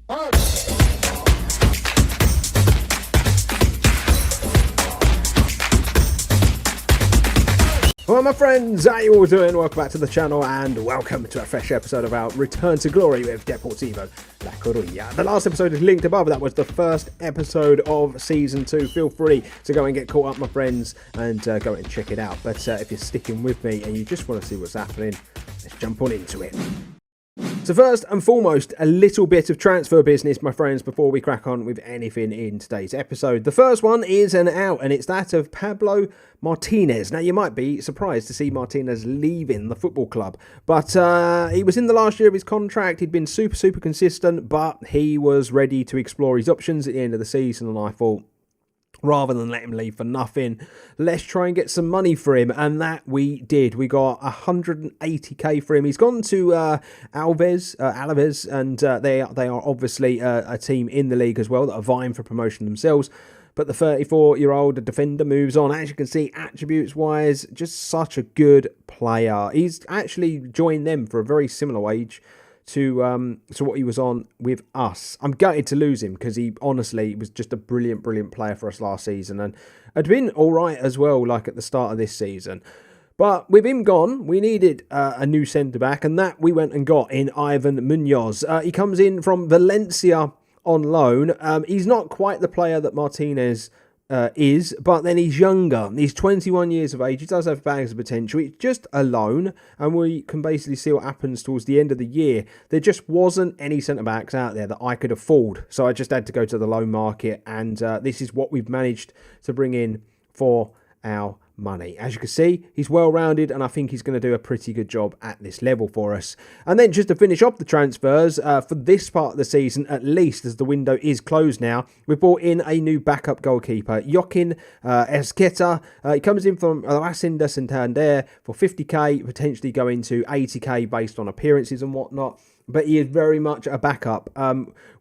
Well, my friends, how you all doing? Welcome back to the channel and welcome to a fresh episode of our Return to Glory with Deportivo La Coruna. The last episode is linked above. That was the first episode of Season 2. Feel free to go and get caught up, my friends, and go and check it out. But if you're sticking with me and you just want to see what's happening, let's jump on into it. So first and foremost, a little bit of transfer business, my friends, before we crack on with anything in today's episode. The first one is an out, and it's that of Pablo Martinez. Now, you might be surprised to see Martinez leaving the football club, but he was in the last year of his contract. He'd been super consistent, but he was ready to explore his options at the end of the season, and I thought, rather than let him leave for nothing, let's try and get some money for him. And that we did. We got 180k for him. He's gone to Alaves, and they are obviously a team in the league as well that are vying for promotion themselves. But the 34-year-old defender moves on. As you can see, attributes-wise, just such a good player. He's actually joined them for a very similar wage to what he was on with us. I'm gutted to lose him because he honestly was just a brilliant player for us last season and had been all right as well, like at the start of this season. But with him gone, we needed a new centre-back, and that we went and got in Ivan Munoz. He comes in from Valencia on loan. He's not quite the player that Martinez is, but then he's younger. He's 21 years of age. He does have bags of potential. It's just a loan, and we can basically see what happens towards the end of the year. There just wasn't any centre-backs out there that I could afford, so I just had to go to the loan market, and this is what we've managed to bring in for our money. As you can see, he's well-rounded, and I think he's going to do a pretty good job at this level for us. And then just to finish off the transfers, for this part of the season, at least, as the window is closed now, we've brought in a new backup goalkeeper, Joaquin Esqueta. He comes in from Racing de Santander for 50k, potentially going to 80k based on appearances and whatnot. But he is very much a backup.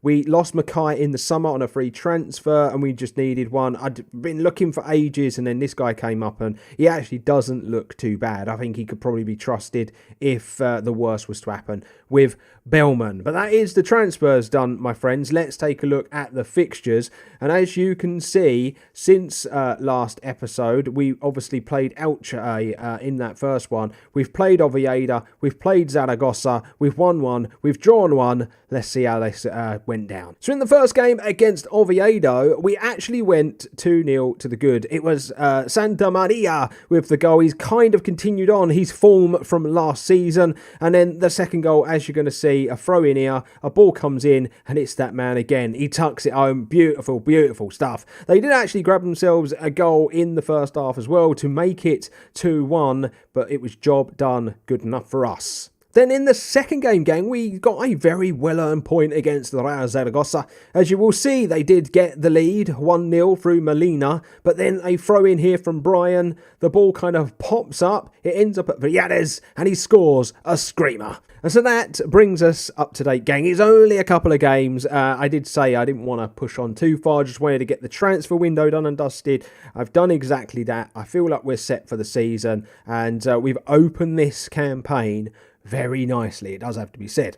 We lost Mackay in the summer on a free transfer, and we just needed one. I'd been looking for ages, and then this guy came up, and he actually doesn't look too bad. I think he could probably be trusted if the worst was to happen with Bellman. But that is the transfers done, my friends. Let's take a look at the fixtures. And as you can see, since last episode, we obviously played Elche in that first one. We've played Oviedo. We've played Zaragoza. We've won one. We've drawn one. Let's see how this went down. So in the first game against Oviedo, we actually went 2-0 to the good. It was Santa Maria with the goal. He's kind of continued on his form from last season. And then the second goal, as you're going to see, a throw in here, a ball comes in, and it's that man again. He tucks it home. Beautiful stuff. They did actually grab themselves a goal in the first half as well to make it 2-1, but it was job done, good enough for us. Then in the second game, we got a very well-earned point against the Real Zaragoza. As you will see, they did get the lead 1-0 through Molina, but then a throw in here from Brian. The ball kind of pops up. It ends up at Villades, and he scores a screamer. And so that brings us up to date, gang. It's only a couple of games. I did say I didn't want to push on too far. I just wanted to get the transfer window done and dusted. I've done exactly that. I feel like we're set for the season, and we've opened this campaign very nicely, it does have to be said.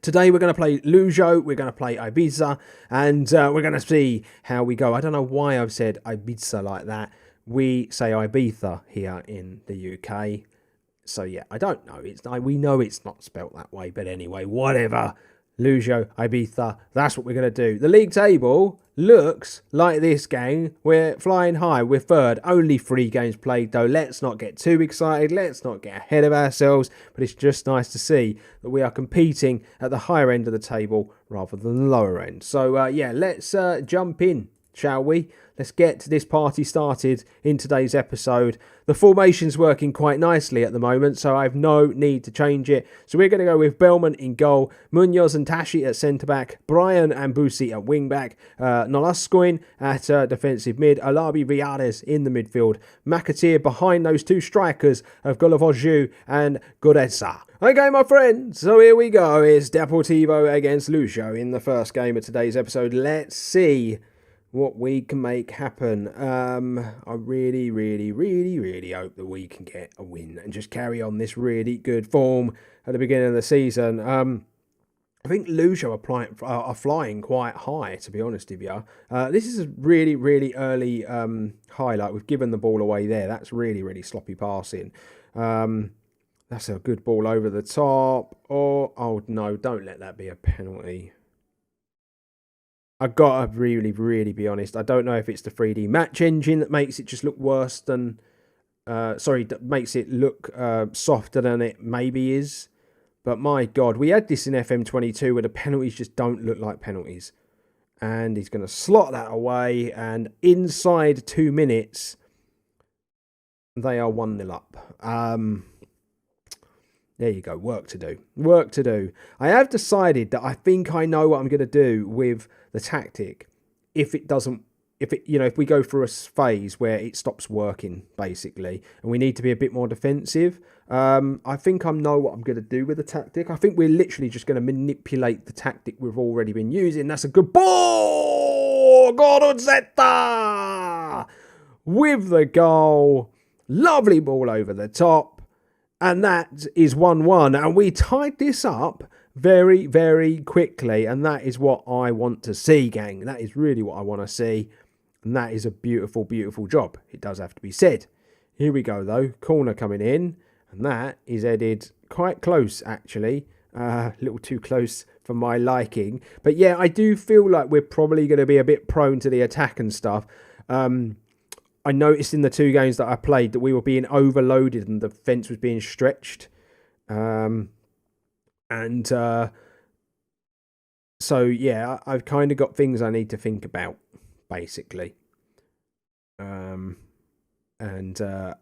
Today we're going to play Lujo, we're going to play Ibiza, and we're going to see how we go. I don't know why I've said Ibiza like that. We say Ibiza here in the UK. So yeah, I don't know. We know it's not spelt that way, but anyway, whatever. Lujo, Ibiza, that's what we're going to do. The league table looks like this, gang. We're flying high. We're third. Only 3 games played, though. Let's not get too excited. Let's not get ahead of ourselves. But it's just nice to see that we are competing at the higher end of the table rather than the lower end. So, yeah, let's jump in, shall we? Let's get this party started in today's episode. The formation's working quite nicely at the moment, so I have no need to change it. So we're going to go with Bellman in goal, Munoz and Tashi at centre-back, Brian and Busi at wing-back, Nolascoin at defensive mid, Alabi Villades in the midfield, McAteer behind those 2 strikers of Golovozhu and Godesa. Okay, my friends, so here we go. It's Deportivo against Lujo in the first game of today's episode. Let's see what we can make happen. I really hope that we can get a win and just carry on this really good form at the beginning of the season. I think Lucio are flying quite high, to be honest with you. This is a really, really early highlight. We've given the ball away there. That's really, really sloppy passing. That's a good ball over the top. Oh, no, don't let that be a penalty. I've got to really, really be honest. I don't know if it's the 3D match engine that makes it just look worse than... that makes it look softer than it maybe is. But my God, we had this in FM22 where the penalties just don't look like penalties. And he's going to slot that away. And inside 2 minutes, they are 1-0 up. There you go. Work to do. Work to do. I have decided that I think I know what I'm going to do with the tactic. If we go through a phase where it stops working, basically, and we need to be a bit more defensive, I think I know what I'm going to do with the tactic. I think we're literally just going to manipulate the tactic we've already been using. That's a good ball! Gorozeta! With the goal. Lovely ball over the top. And that is 1-1. And we tied this up very, very quickly. And that is what I want to see, gang. That is really what I want to see. And that is a beautiful, beautiful job. It does have to be said. Here we go, though. Corner coming in. And that is headed quite close, actually. A little too close for my liking. But yeah, I do feel like we're probably going to be a bit prone to the attack and stuff. I noticed in the 2 games that I played that we were being overloaded and the fence was being stretched. So, yeah, I've kind of got things I need to think about, basically. I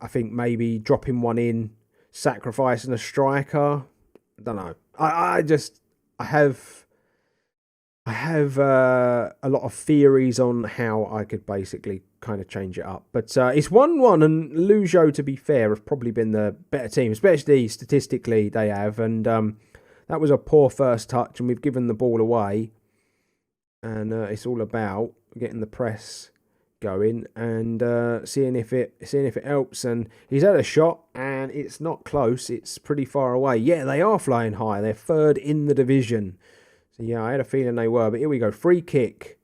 think maybe dropping one in, sacrificing a striker. I don't know. I have a lot of theories on how I could basically kind of change it up. But it's 1-1, and Lujo, to be fair, have probably been the better team, especially statistically they have. And that was a poor first touch, and we've given the ball away. And it's all about getting the press going and seeing if it helps. And he's had a shot, and it's not close. It's pretty far away. Yeah, they are flying high. They're 3rd in the division. So yeah, I had a feeling they were. But here we go. Free kick.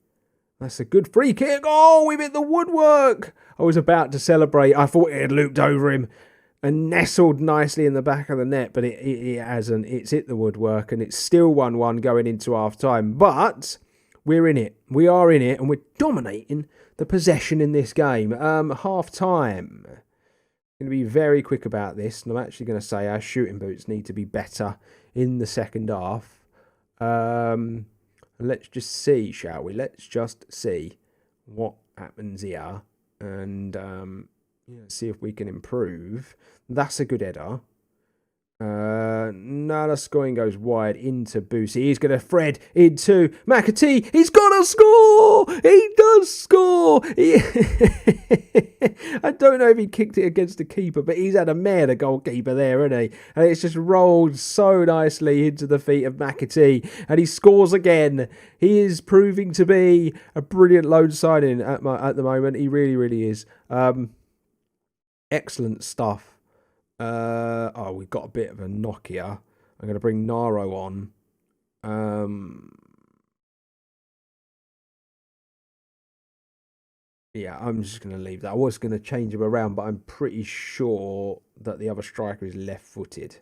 That's a good free kick. Oh, we've hit the woodwork. I was about to celebrate. I thought it had looped over him and nestled nicely in the back of the net, but it hasn't. It's hit the woodwork, and it's still 1-1 going into half-time. But we're in it. We are in it, and we're dominating the possession in this game. Half-time. I'm going to be very quick about this, and I'm actually going to say our shooting boots need to be better in the second half. Let's just see, shall we? Let's just see what happens here and see if we can improve. That's a good header. No, the scoring goes wide into Boosie. He's going to thread into McAtee. He's got to score! He does score! I don't know if he kicked it against the keeper, but he's had a mare, the goalkeeper there, hasn't he? And it's just rolled so nicely into the feet of McAtee. And he scores again. He is proving to be a brilliant loan signing at the moment. He really, really is. Excellent stuff. We've got a bit of a knock here. I'm going to bring Naro on. Yeah, I'm just going to leave that. I was going to change him around, but I'm pretty sure that the other striker is left-footed.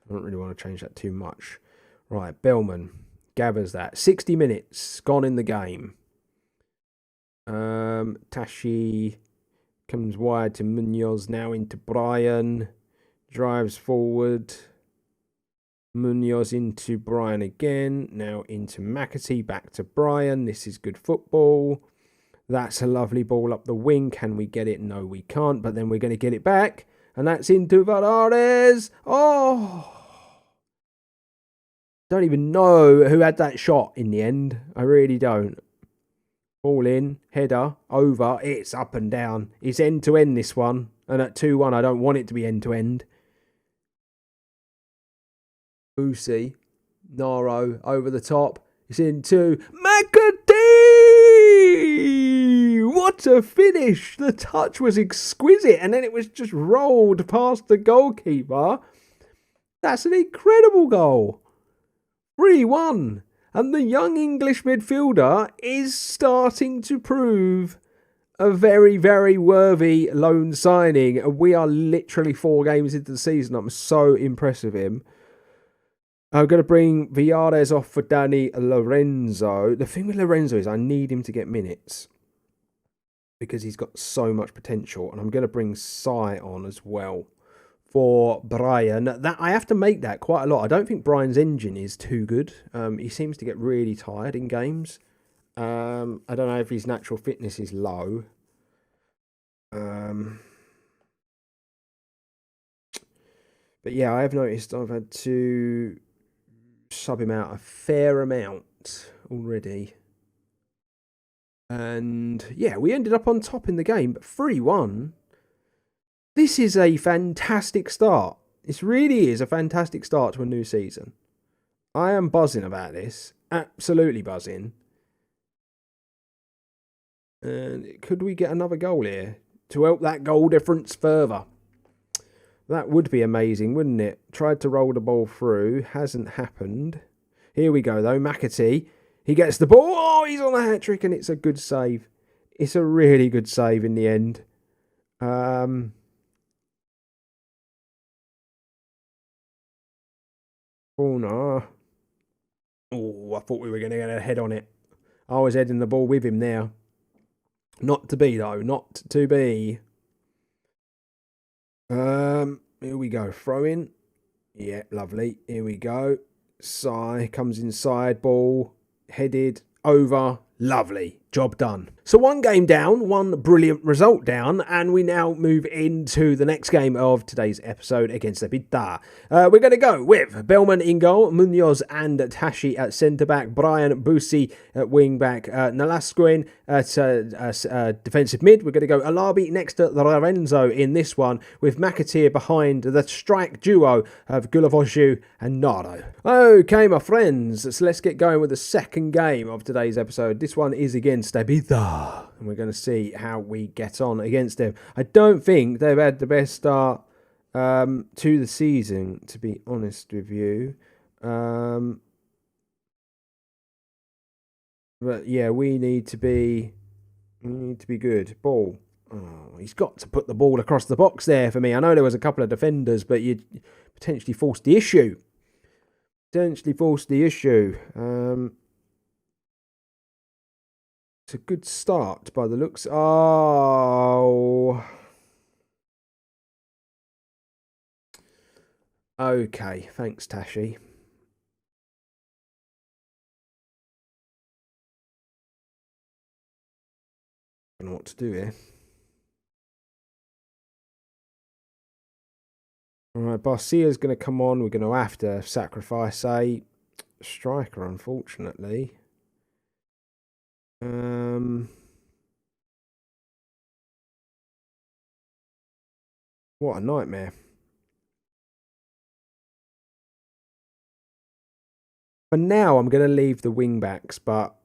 I don't really want to change that too much. Right, Bellman gathers that. 60 minutes gone in the game. Tashi comes wide to Munoz, now into Brian. Drives forward. Munoz into Brian again. Now into McAtee. Back to Brian. This is good football. That's a lovely ball up the wing. Can we get it? No, we can't. But then we're going to get it back. And that's into Valares. Oh! Don't even know who had that shot in the end. I really don't. Ball in. Header. Over. It's up and down. It's end-to-end, this one. And at 2-1, I don't want it to be end-to-end. Boosie, Naro, over the top. It's into McAtee! What a finish! The touch was exquisite, and then it was just rolled past the goalkeeper. That's an incredible goal. 3-1. And the young English midfielder is starting to prove a very, very worthy loan signing. We are literally 4 games into the season. I'm so impressed with him. I'm going to bring Villares off for Danny Lorenzo. The thing with Lorenzo is I need him to get minutes because he's got so much potential. And I'm going to bring Sai on as well for Brian. That I have to make that quite a lot. I don't think Brian's engine is too good. He seems to get really tired in games. I don't know if his natural fitness is low. But yeah, I have noticed I've had to sub him out a fair amount already. And yeah, we ended up on top in the game, but 3-1. This is a fantastic start. This really is a fantastic start to a new season. I am buzzing about this. Absolutely buzzing. And could we get another goal here to help that goal difference further? That would be amazing, wouldn't it? Tried to roll the ball through. Hasn't happened. Here we go, though. McAtee. He gets the ball. Oh, he's on a hat-trick, and it's a good save. It's a really good save in the end. Oh, no. Oh, I thought we were going to get a head on it. I was heading the ball with him there. Not to be, though. Not to be. Here we go. Throw in. Yeah, lovely. Here we go. Sai comes inside. Ball. Headed. Over. Lovely. Job done. So 1 game down, 1 brilliant result down, and we now move into the next game of today's episode against Epita. We're going to go with Bellman in goal, Munoz and Tashi at centre-back, Brian Busi at wing-back, Nalasquin at defensive mid. We're going to go Alabi next to Lorenzo in this one, with McAteer behind the strike duo of Gulavosju and Naro. Okay, my friends, so let's get going with the second game of today's episode. This one is against Epita, and we're going to see how we get on against them. I don't think they've had the best start to the season, to be honest with you. But yeah, we need to be good. Ball. Oh, he's got to put the ball across the box there for me. I know there was a couple of defenders, but you potentially forced the issue. It's a good start by the looks. Oh. Okay, thanks, Tashi. I don't know what to do here. Alright, Barcia's going to come on. We're going to have to sacrifice a striker, unfortunately. What a nightmare. For now, I'm going to leave the wing backs, but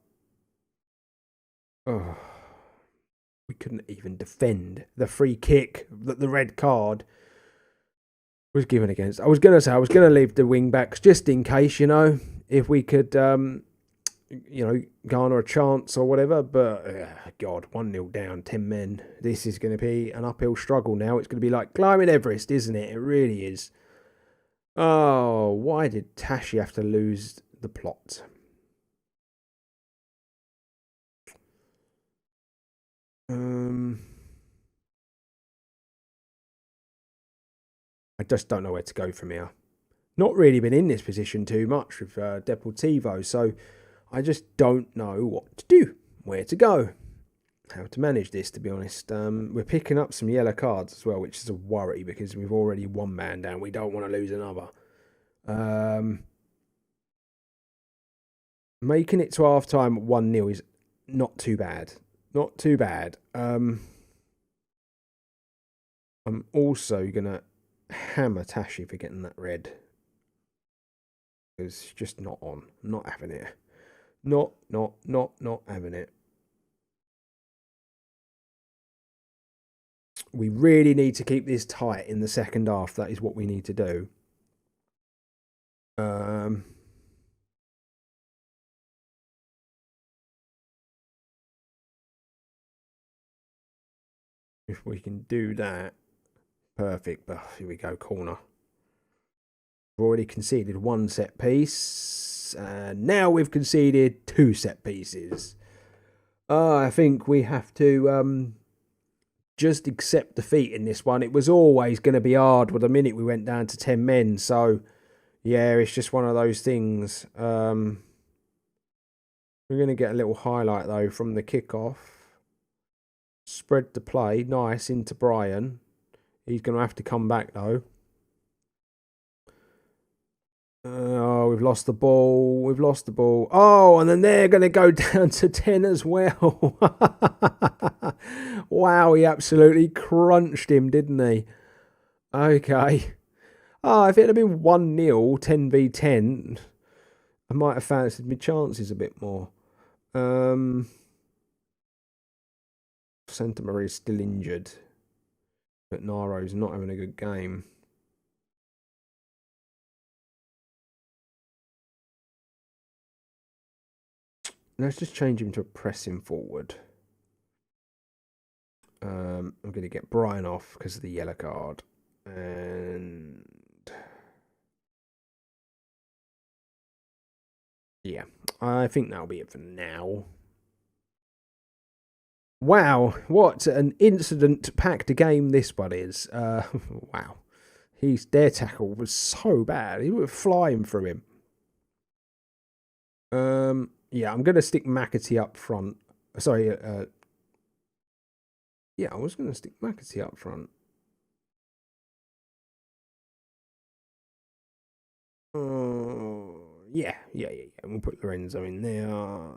we couldn't even defend the free kick that the red card was given against. I was going to leave the wing backs just in case, if we could, garner a chance or whatever. But, God, 1-0 down, 10 men. This is going to be an uphill struggle now. It's going to be like climbing Everest, isn't it? It really is. Oh, why did Tashi have to lose the plot? I just don't know where to go from here. Not really been in this position too much with Deportivo, so I just don't know what to do, where to go, how to manage this, to be honest. We're picking up some yellow cards as well, which is a worry because we've already 1 man down. We don't want to lose another. Making it to half-time 1-0 is not too bad. Not too bad. I'm also going to hammer Tashi for getting that red. It's just not on. I'm not having it. Not having it. We really need to keep this tight in the second half. That is what we need to do. If we can do that. Perfect. Oh, here we go, corner. We've already conceded 1 set piece. And now we've conceded 2 set pieces. I think we have to just accept defeat in this one. It was always going to be hard with the minute we went down to 10 men. So, yeah, it's just one of those things. We're going to get a little highlight, though, from the kickoff. Spread the play. Nice into Brian. He's going to have to come back, though. Oh, we've lost the ball. We've lost the ball. Oh, and then they're going to go down to 10 as well. Wow, he absolutely crunched him, didn't he? Okay. Oh, if it had been 1-0, 10v10, I might have fancied my chances a bit more. Santa Maria's still injured. But Naro's not having a good game. Let's just change him to a pressing forward. I'm going to get Brian off because of the yellow card. And yeah, I think that'll be it for now. Wow, what an incident-packed game this one is. Wow. Their tackle was so bad. He was flying through him. Yeah, I'm going to stick McAtee up front. Sorry, yeah, I was going to stick McAtee up front. Yeah. We'll put Lorenzo in there.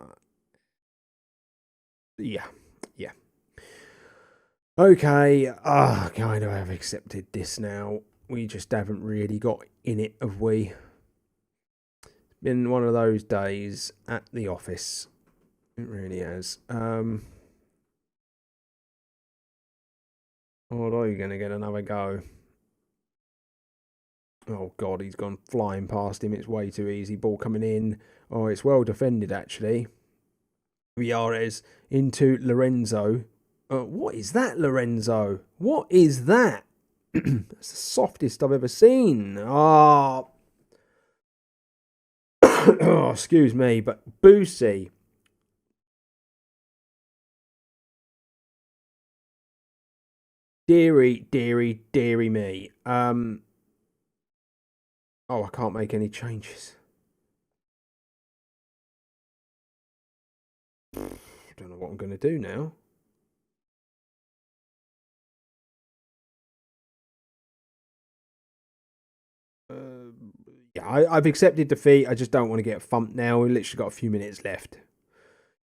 Yeah. Okay, kind of have accepted this now. We just haven't really got in it, have we? Been one of those days at the office. It really has. Oh, are you going to get another go? Oh, God, he's gone flying past him. It's way too easy. Ball coming in. Oh, it's well defended, actually. Villares into Lorenzo. What is that, Lorenzo? What is that? That's the softest I've ever seen. Oh, oh, excuse me, but Boosie. Deary me. Oh, I can't make any changes. I don't know what I'm going to do now. Yeah, I've accepted defeat. I just don't want to get thumped now. We've literally got a few minutes left.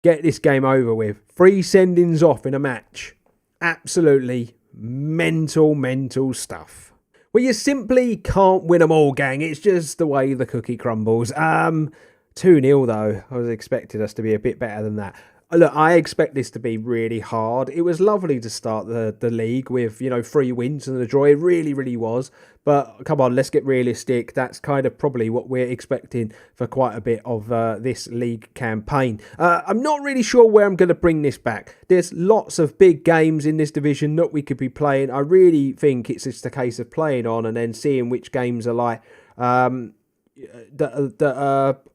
Get this game over with. 3 sendings off in a match. Absolutely mental stuff. Well, you simply can't win them all, gang. It's just the way the cookie crumbles. 2-0 though. I was expecting us to be a bit better than that. Look, I expect this to be really hard. It was lovely to start the league with, 3 wins and a draw. It really was. But come on, let's get realistic. That's kind of probably what we're expecting for quite a bit of this league campaign. I'm not really sure where I'm going to bring this back. There's lots of big games in this division that we could be playing. I really think it's just a case of playing on and then seeing which games are like...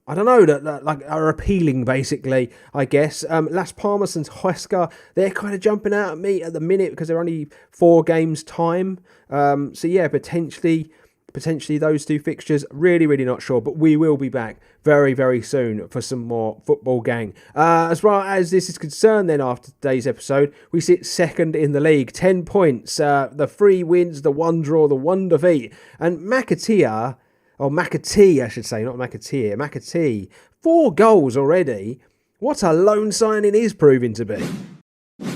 I don't know, that like are appealing, basically, I guess. Las Palmas and Huesca, they're kind of jumping out at me at the minute because they're only 4 games time. So yeah, potentially those 2 fixtures, really not sure, but we will be back very soon for some more football, gang. As far as this is concerned, then, after today's episode, we sit 2nd in the league, 10 points, the 3 wins, the 1 draw, the 1 defeat, and McAtee, I should say, not McAtee. McAtee, 4 goals already. What a loan signing he's proving to be.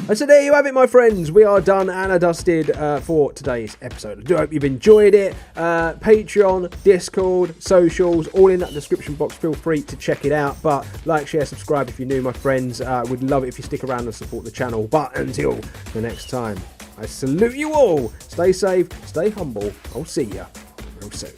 And so there you have it, my friends. We are done and dusted for today's episode. I do hope you've enjoyed it. Patreon, Discord, socials, all in that description box. Feel free to check it out. But like, share, subscribe if you're new, my friends. Would love it if you stick around and support the channel. But until the next time, I salute you all. Stay safe, stay humble. I'll see you real soon.